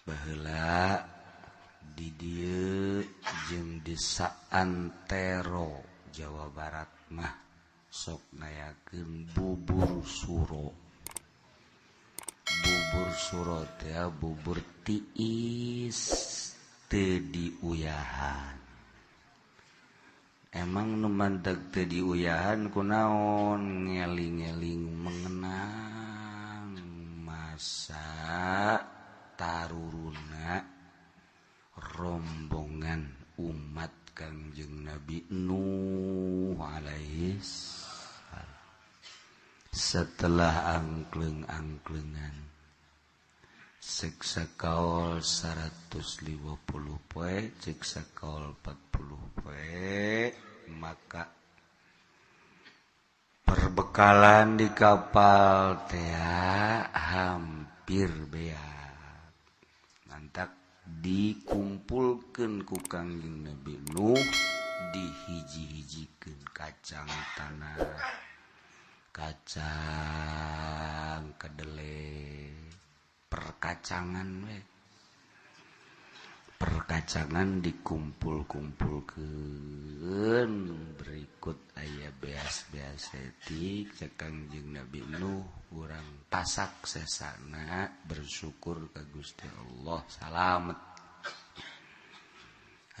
baheula di dieu jeung di saantero Jawa Barat mah sok ngayakeun bubur suro. Bubur suro teh bubur tiis teu diuyahan. Emang nu manteg teu diuyahan kunaon? Ngeling-eling mengenang masa taruruna rombongan umat Kangjeng Nabi Nuh alaihi salam. Setelah angkleng-angklengan cek sakaol 150 poe, cek sakaol 40 poe, maka perbekalan di kapal teh hampir beak. Nantak dikumpulkeun ku Kangjeng Nabi Nuh, dihiji-hijikeun kacang tanah, kacang kedelai, perkacangan we. Perkacangan dikumpul-kumpulkeun berikut aya beas-beas etik cek Kangjeng Nabi Nuh urang pasak sesana bersyukur ka Gusti Allah salamet.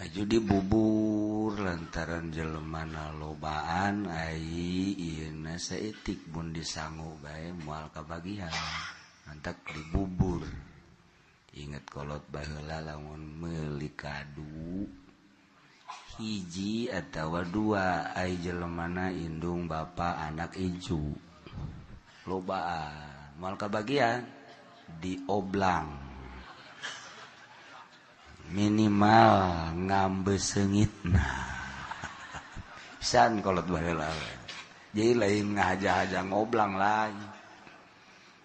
Aju dibubur lantaran jelemana lobaan ai ieuna saeutik mun disangu bae moal kabagian. Mantak dibubur. Ingat kolot baheula lamun meuli kadu hiji atawa dua ai jelemana indung bapa anak iju. Lobaan moal kabagian dioblang. Minimal ngambeseungitna. Pisan kolot baheula. Jadi lain ngahaja-haja ngoblang lain.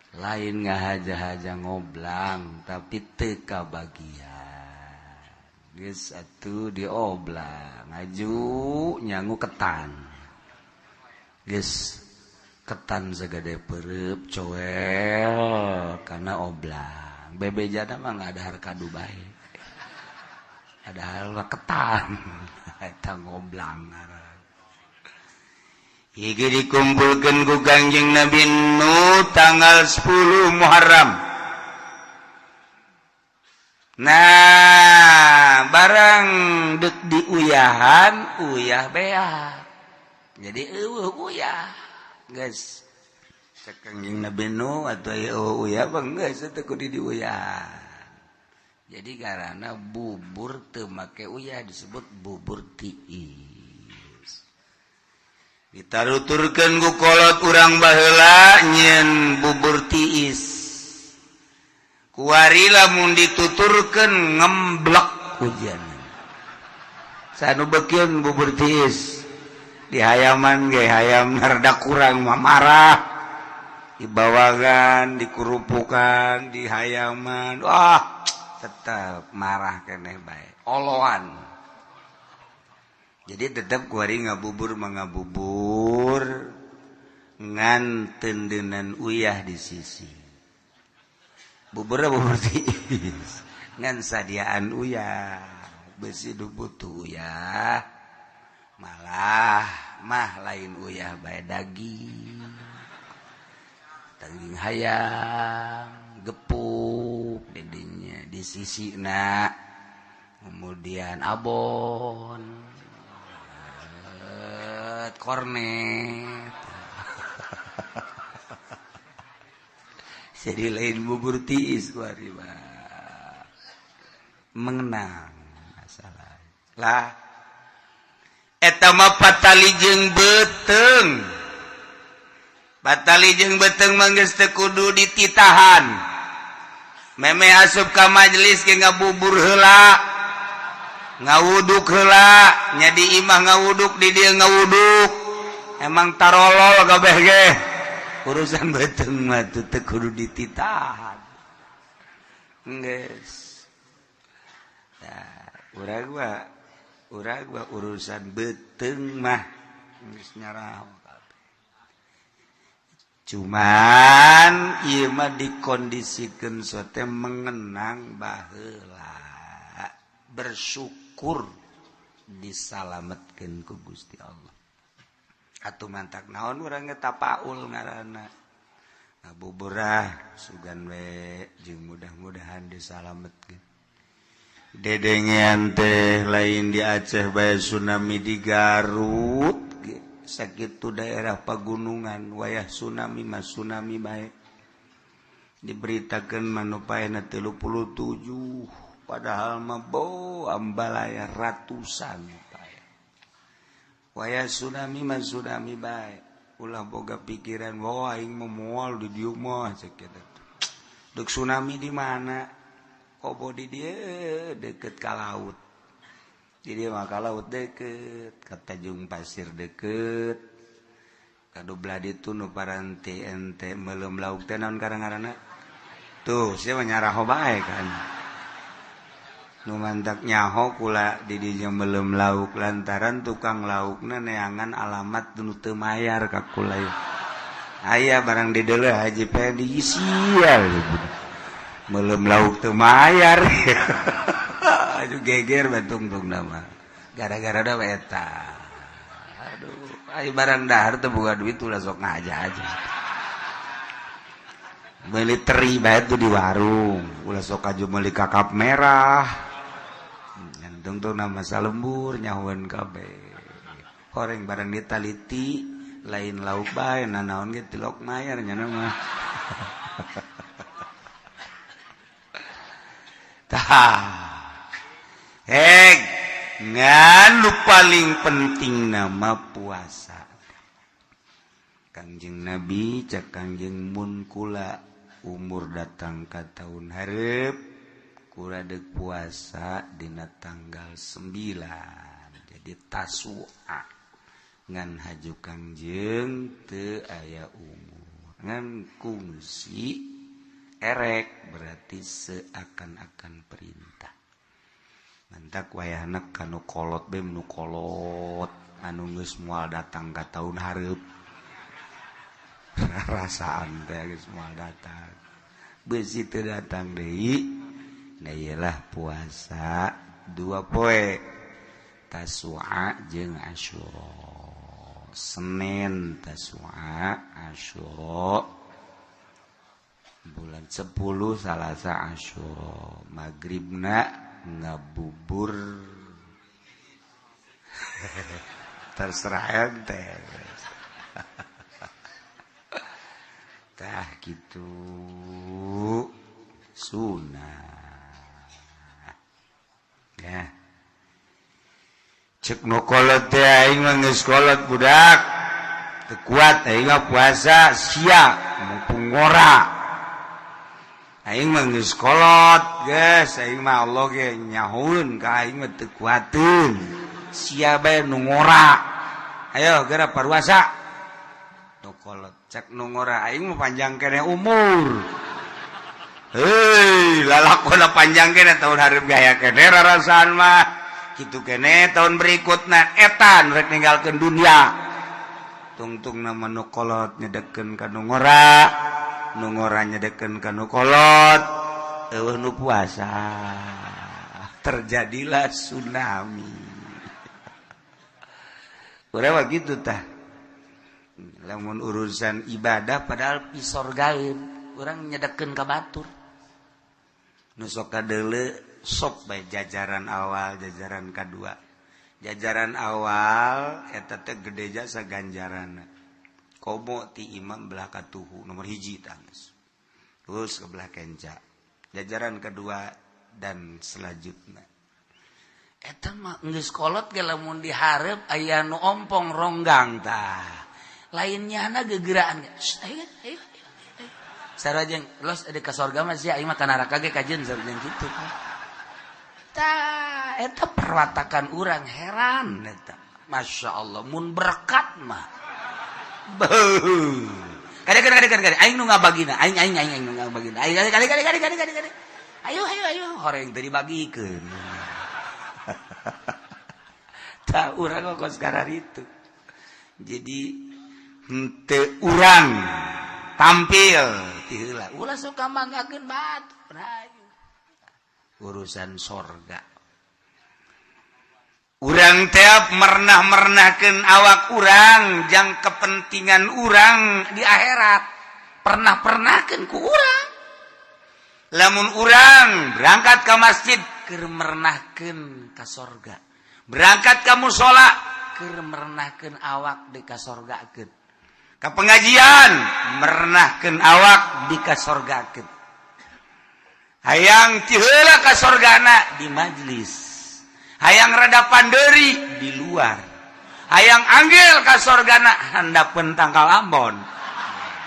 Lain ngahaja-haja ngoblang tapi teu kabagian. Geus atuh dioblang, ngaju nyangu ketan. Geus ketan sagede peureub coel kana oblang. Bebejana mah ngadahar kadu bae. Ada ketan eta ngoblang ngaran. Iki dikumpulkeun ku Kangjeng Nabi Nuh tanggal 10 Muharram. Nah, barang dek diuyahan, uyah beak. Jadi uyah. Geus cek Kangjeng Nabi Nuh atuh uyah bang geus teu kudu diuyahan. Jadi karena bubur teu make uyah disebut bubur tiis. Ditaruturkeun ku kolot urang baheula nyeun bubur tiis. Kuari lamun dituturkeun ngemblek hujan. Sanu beukeun bubur tiis. Di hayaman ge hayam rada kurang mah marah. Dibawagan, dikurupukan, di hayaman. Wah, tetep marah keneh bae. Oloan. Jadi tetap kuari ngabubur mangabubur ngan tendenan uyah di sisi. Bubur tiis ngan sadiaan uyah. Besi butuh uyah. Malah mah lain uyah bae daging. Daging hayam, gepuk didinya di sisina. Kemudian abon. Kornet. Jadi lain bubur tiis kuari mah. Mengenang masalah. Lah eta mah patali jeung beuteung. Patali jeung beuteung mah geus teu kudu dititahan. Meme asup ka majelis ge ngabubur heula. Ngawuduk heula, nya di imah ngawuduk di dieu ngawuduk. Emang tarolol kabeh ge. Urusan beuteung mah teu kudu dititahan. Geus. Nah, urang mah urusan beuteung mah geus nyarao kabeh. Cuman ieu mah dikondisikeun sote mengenang baheula bersyukur disalametkeun ku Gusti Allah. Atuh mantak naon urang eta paul ngaranna. Ngabuburah sugan we jeung mudah-mudahan disalametkeun. Dedengean teh lain di Aceh bae tsunami di Garut. Sakitu daerah pagunungan wayah tsunami mas tsunami baik diberitakan manupaena 37 padahal mah ambalaya ratusan wayah tsunami mas tsunami baik ulah boga pikiran wah aing memual di dieu mah sakitu dek tsunami di mana kobo di dia deket ka laut. Jadi maka laut deket, ka Tanjung Pasir deket, kadu Bladi itu nu paranti ente meuleum lauk teh naon ngaranna? Tuh, sia nyaraho bae kan. Nu mantak nyaho kula di dieu meuleum lauk lantaran tukang laukna neangan alamat nu teu mayar ka kula. Aya barang di deuleu Haji Pedi sial. Meuleum lauk teu mayar. Aduh geger batung-tung nama gara-gara da eta aduh ai barang dahar teh boga duit ulah sok ngaja-aja meuli teri bae tuh di warung ulah sok aju meuli kakap merah nyantung nama salembur nyahoeun kabeh horeng barang ditaliti lain lauk bae nanaon ge tilok mayar nya mah tah nganu paling penting nama puasa. Kangjeng Nabi cak Kangjeng mun kula umur datang ka tahun hareup kula deuk puasa dina tanggal 9 jadi Tasu'a ngan haju Kangjeng teu aya umur ngan kungsi erek berarti seakan-akan perintah. Mantak wayahna kanu kolot be nu kolot anu geus moal datang ka taun hareup. Rasaan teh geus moal datang. Beusi teu datang deui. Da iyalah puasa 2 poe. Tasu'a jeung Asyura. Senin Tasu'a, Asyura. Bulan 10 Salasa Asyura. Magribna ngabubur terserah ente tah gitu sunah ya cek nu kolot teh aing mah geus kolot budak teu kuat aing mah puasa sia mumpung ngora aing mah geus kolot geus aing mah Allah ge nyahoeun ka aing mah teu kuateun sia bae nu ngora ayo geura paruasa nu kolot cek nu ngora aing mah panjang keneh umur heuy lalakonna panjang keneh taun hareup gaya keneh rarasaan mah kitu keneh taun berikutna etan rek ninggalkeun dunia tungtung nama nu kolot nyedekeun ka nu ngora nu ngora nyedekeun ka nu kolot eueuh nu puasa terjadilah tsunami urang mah kitu tah lamun urusan ibadah padahal pisorgaeun urang nyedekeun ka batur nu sok kadeuleu sok bae jajaran awal jajaran kadua jajaran awal eta teh gede jasa ganjaranna komo ti imam belah katuhu nomor 1 tangis terus ke belah kenca jajaran kedua dan selanjutnya eta mah geus kolot ge lamun dihareup aya nu ompong ronggang tah lainnya na gegeraan ayo sarajeng los ade ka sorga mah sia ieu mah ka neraka ge kajeun sarajeng kitu tah eta perwatakan urang heran eta masyaallah mun berkat mah Kadang-kadang aing nu ngabagina aing nu ngabagina aing kali ayo horeng teu dibagikeun tah urang kos karar itu jadi henteu urang tampil tiheula ulah suka manggakeun batu urusan sorga urang teh mernah-mernahkeun awak urang jang kepentingan urang di akhirat pernah-pernahkeun ku urang lamun urang berangkat ke masjid keur mernahkeun ka sorga berangkat ka mushola keur mernahkeun awak di ka sorgakeun ka pengajian mernahkeun awak di ka sorgakeun hayang tiheula ka sorgana di majlis hayang radapan deuri di luar hayang anggel ka sorgana handapeun tangkal Ambon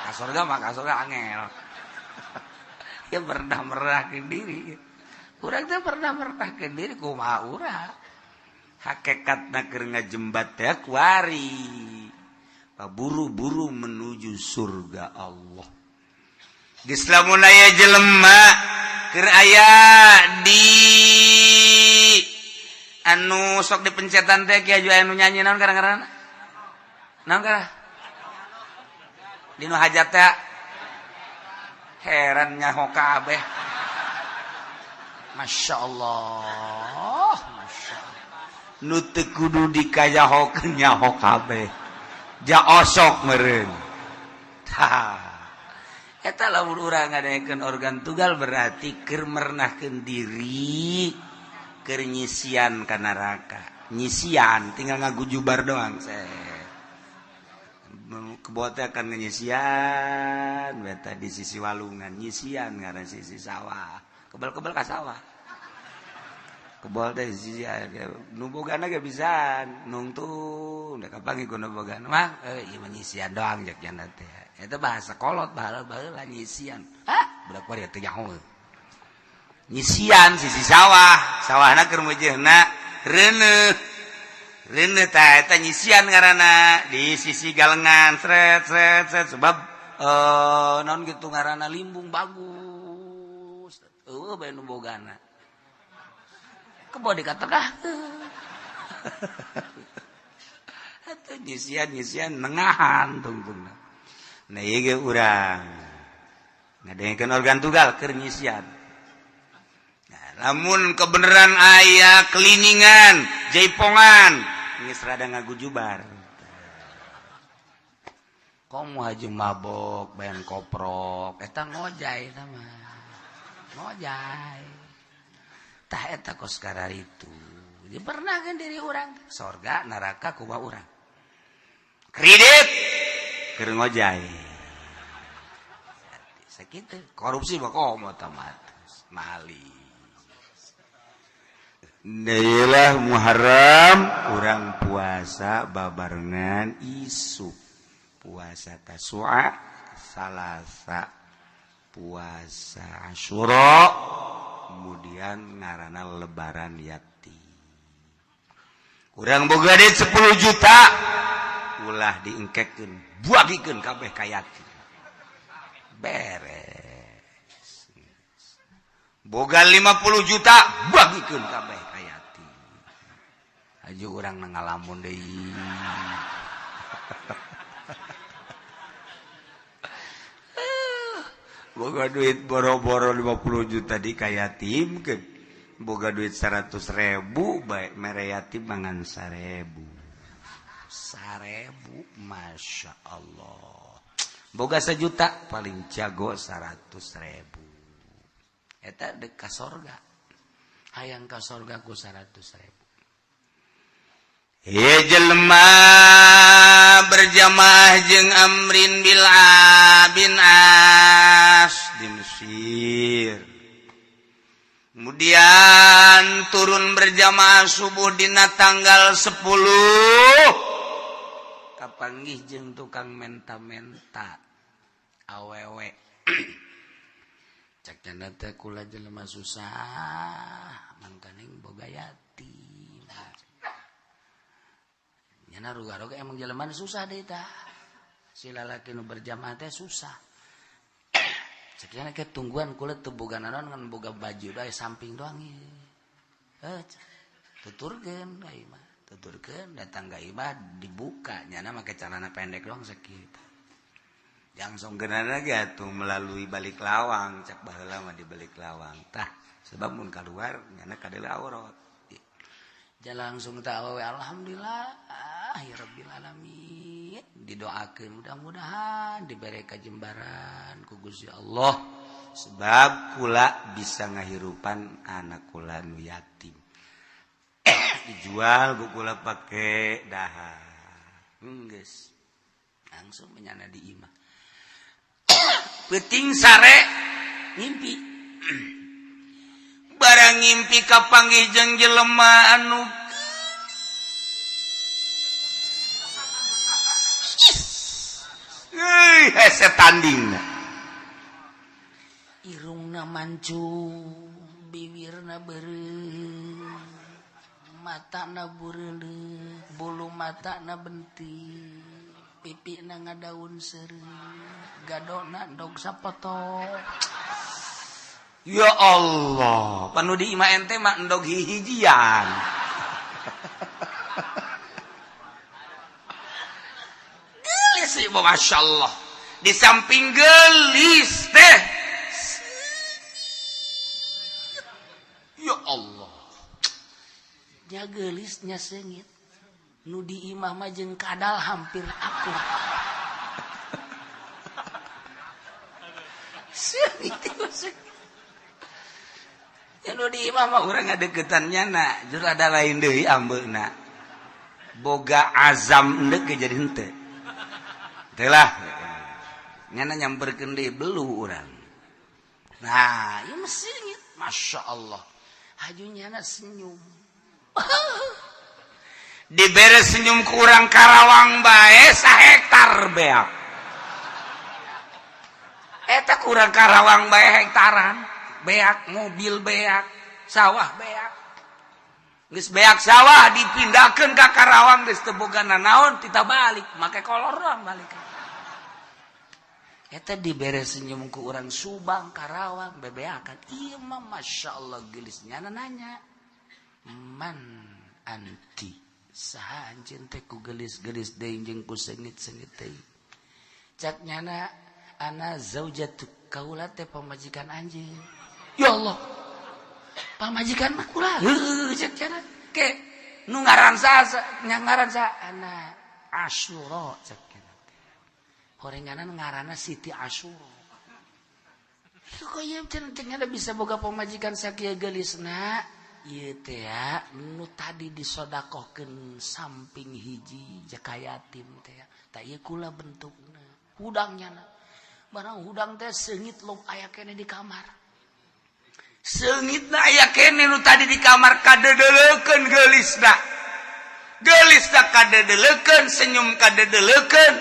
ka sorga mah ka sorga angel ya pernah merahkeun diri urang teh pernah merahkeun diri kumaha urang hakikatna keur ngajembat teh kuari buru-buru menuju surga Allah geus lamun aya jelema keur aya di anu sok dipencetan teh kieu anu nyanyi naon kadang-kadang naon kara dinu hajat teh heran nyaho kabeh Masya Allah Masya Allah nu teu kudu dikayahokeun nyaho kabeh ja osok meureun tah eta lamun urang ngadaekeun organ tunggal berarti keur mernahkeun diri keur nyisian ka neraka nyisian tinggal ngagujubar doang kebote akan nyisian beta di sisi walungan nyisian ngaran sisi sawah kebal-kebal ka sawah kebal teh sisi nu bogana ge bisa nungtung da kapangi ku nu bogana mah ieu nyisian doang jak jana teh eta bahasa kolot baheula nyisian budak bari teh nyaho nyisian sisi sawah sawahna keur meujeunna reuneuh teh eta nyisian ngaranna di sisi galengan sret sebab naon gitu ngaranna limbung bagus bae nu bogana kebo dikategah eta nyisian nengahan tungtungna nah ieu ge urang ngadengekeun organ tunggal keur nyisian lamun kebenaran aya keliningan jaipongan geus rada ngagujubar komo haji mabok bayan koprok eta ngojay eta mah ngojay tah eta kos kararitu jadi pernah kan diri urang sorga neraka kumaha urang kredit keur ngojay sakitu korupsi mah komo tamat mali Nailah Muharram urang puasa babarengan isuk puasa Tasua Salasa puasa Asyura kemudian ngaranna lebaran yati urang boga duit 10 juta ulah diengkekeun buagikeun kabeh ka yatim beres boga 50 juta buagikeun kabeh aja orang ngalamun deui boga duit boro-boro 50 juta dikayatimkeun boga duit 100.000 bae mere yatim mangan 1.000 Masya Allah boga 1 juta paling jago 100.000 eta dek ka sorga hayang ka sorga ku 100.000 ya jelema berjamaah jeung Amrin bin As di Mesir kemudian turun berjamaah subuh dina tanggal 10 kapanggih jeung tukang menta-menta awewe cak cenah teh kula jelema susah mangkaning boga yatim nyana ruga-ruga emang jelema susah deui tah si lalaki nu berjamaah teh susah sakiana ke tungguan kula teu boga naon ngan boga baju bae samping doang ieu tuturkeun ai mah tuturkeun datang ka imah dibuka nyana make celana pendek doang sakitu langsung kenana gitu melalui balik lawang cak baheula mah di balik lawang tah sebab mun keluar nyana kadele aurat jalan langsung teh awewe alhamdulillah ya rabbil alamin didoakeun mudah-mudahan dibere kajembaran ku Gusti Allah sebab kula bisa ngahirupan anak kula nu yatim dijual ku kula pake dahar geus langsung menyana di imah peuting sare ngimpi barang ngimpi kapanggih jeung jelema anu hese tandingna irungna mancung bibirna beureuh matana bureuleuh bulu matana benting pipina ngadaun seureum gadona ndog sapoto ya Allah panu di imah ente mah ndog hijian gelis sih masyaallah di samping gelis teh ya Allah nya gelisnya seungit nu di imah mah jeung kadal hampir aku ya nu di imah mah urang ngadeukeutannya na jur ada lain deui ambeuna boga azam endek jadi henteu teh lah nyana nyamperkeun deui belu urang nah ieu mah seungit masyaallah hajunyana senyum dibere senyum ku urang Karawang bae sahektar beak eta ku urang Karawang bae hektaran beak mobil beak sawah beak geus beak sawah dipindahkeun ka Karawang geus teu boga nanaon tita balik make kolor doang balik eta dibere senyum ku urang Subang Karawang bebeakan ieu mah masyaallah geulisnya nanya man anti saha anjeun teh ku gelis-gelis deui jeung ku seungit-seungit teh cak nyana ana zaujatu kaula teh pamajikan anjeun ya Allah pamajikan mah kula heuh cak cenah ke nu ngaran saha ngaran saha ana Asyura cak cenah horenganan ngaranna Siti Asyura kok ieu cenah bisa boga pamajikan sakieu gelisna ieu teh ya nu tadi disodakohkeun samping hiji jaka yatim teh ya tah ieu kula bentukna hudangnya barang hudang teh seungit log aya keneh di kamar seungitna aya keneh nu tadi di kamar kadedeulekeun geulisna kadedeulekeun senyum kadedeulekeun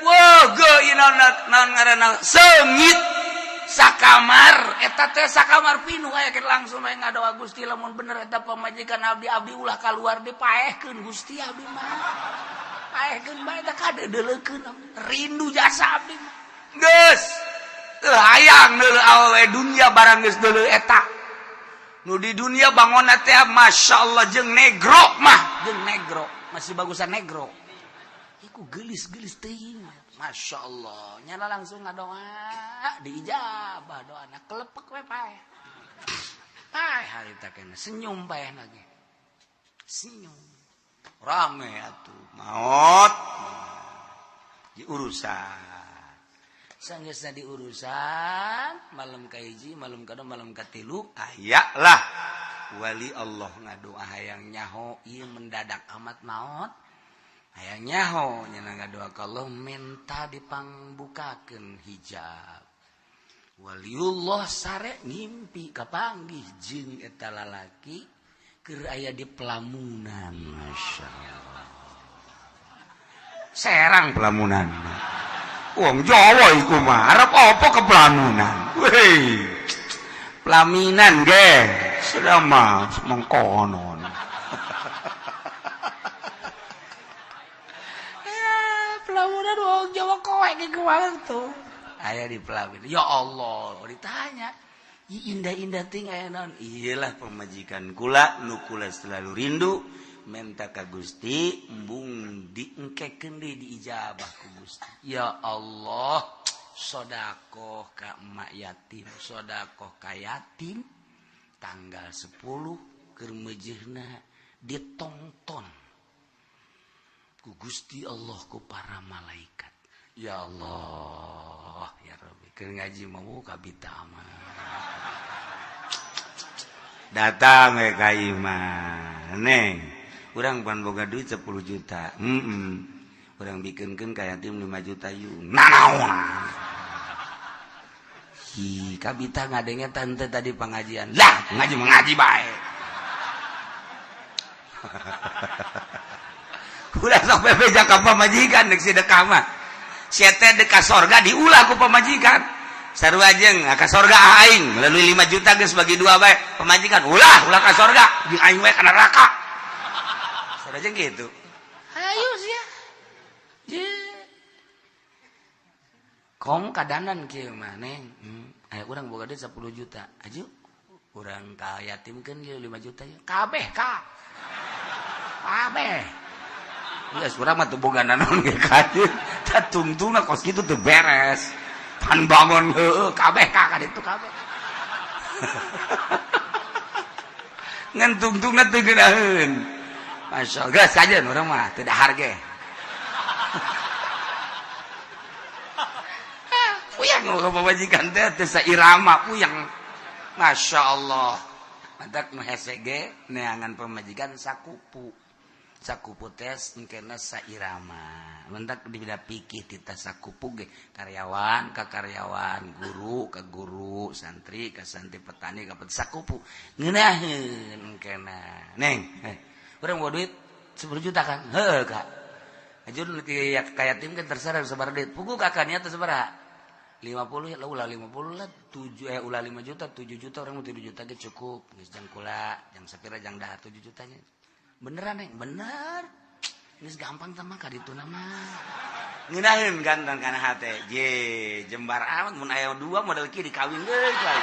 wah geuina naon ngaranna seungit sakamar eta teh sakamar pinuh aya ke langsung aya ngadoa Gusti lamun bener eta pamajikan abdi ulah kaluar dipaehkeun Gusti abdi mah paehkeun bae eta kadedeulekeun rindu jasa abdi mah geus teu hayang deuleu awewe dunia barang geus deuleu eta nu di dunia bangonna teh masyaallah jeung negro masih bagusan negro iku geulis-geulis teuing Masya Allah, nyala langsung ngadoa, diijabah doana, kelepek we paeh. Paeh harita kena, senyum paeh lagi. Senyum. Rame atuh, maot. Di urusan. Sanggeusna di urusan, malam kahiji, malam kadua, malam katilu, aya lah. Wali Allah ngadoa hayang nyaho, ieu mendadak amat maot. Hayang nyaho nyana ngadoa ka Allah minta dipangbukakeun hijab. Waliullah sare ngimpi kapanggih jeung eta lalaki keur aya di pelamunan masyaallah. Serang pelamunan. Wong Jawa iku mah arep apa ke pelamunan. Weh. Pelaminan ge. Sudah mah mengkono. Pelamunan wong Jawa kowe ke kumaha tuh. Aya di pelamin. Ya Allah, ditanya. Indah-indah ting aya naon? Iyalah pemajikan kula nu kula selalu rindu minta ka Gusti embung diengkekeun deui diijabah ku Gusti. Ya Allah, sodaqoh ka emak yatim, sodaqoh ka yatim, tanggal 10 keur meujeuhna ditonton ku Gusti Allah ku para malaikat. Ya Allah, ya Rabbi, keur ngaji mau ka bitama. Datang we ka imah. Neng, urang pan boga duit 10 juta. Urang bikinkeun ka yatim 5 juta yuk. Nanaon? Hi, kabita ngadenge tante tadi pengajian. Lah, ngaji bae. Ulah sok bebeja ka pamajikan deuk sedekah mah. Sia teh deuk ka sorga diulah ku pamajikan. Sarua jeung ka sorga aing melalui 5 juta geus bagi 2 bae. Pamajikan ulah ka sorga jeung aing bae ka neraka. Sarua jeung gitu. Hayu sia. Kong kadanan kieu mah neng. Aya urang boga duit 10 juta. Aju urang ka yatimkeun kieu 5 juta ya. Kabeh ka. Kabeh. Ya surah mah teu boga naon ge kajeun. Da tungtungna kos kitu teu beres. Pan bangun heueuh kabeh ka ditu kabeh. Ngan tungtungna teu geunaheun. Masyaallah geus kajeun urang mah teu dahar ge. Puyang nu pamajikan teh teu sairama puyang. Masyaallah. Matak nu hese ge neangan pamajikan sakupu. Sakupu tes engkena sairama. Mentak di bidang pikih tita sakupu ge karyawan ka karyawan, guru ka guru, santri ka santri, petani ka petani sakupu. Ngeunaheun engkena. Neng, urang bawa duit 10 juta kan? Heuh, Kak. Ajun ka yatim kan terserah sabar duit. Pugu kakaknya teh sabaraha? 50 lah ulah 50 lah 7 ulah 5 juta 7 juta orang mau 7 juta ge cukup. Geus jang kula, jang sapira jang dahar 7 jutanya. Beneran neng, bener. Ini gampang sama kaditu nama. Ngeunaheun ganteng kana hate. Je, jembar amat mun aya 2 model kieu dikawin deui.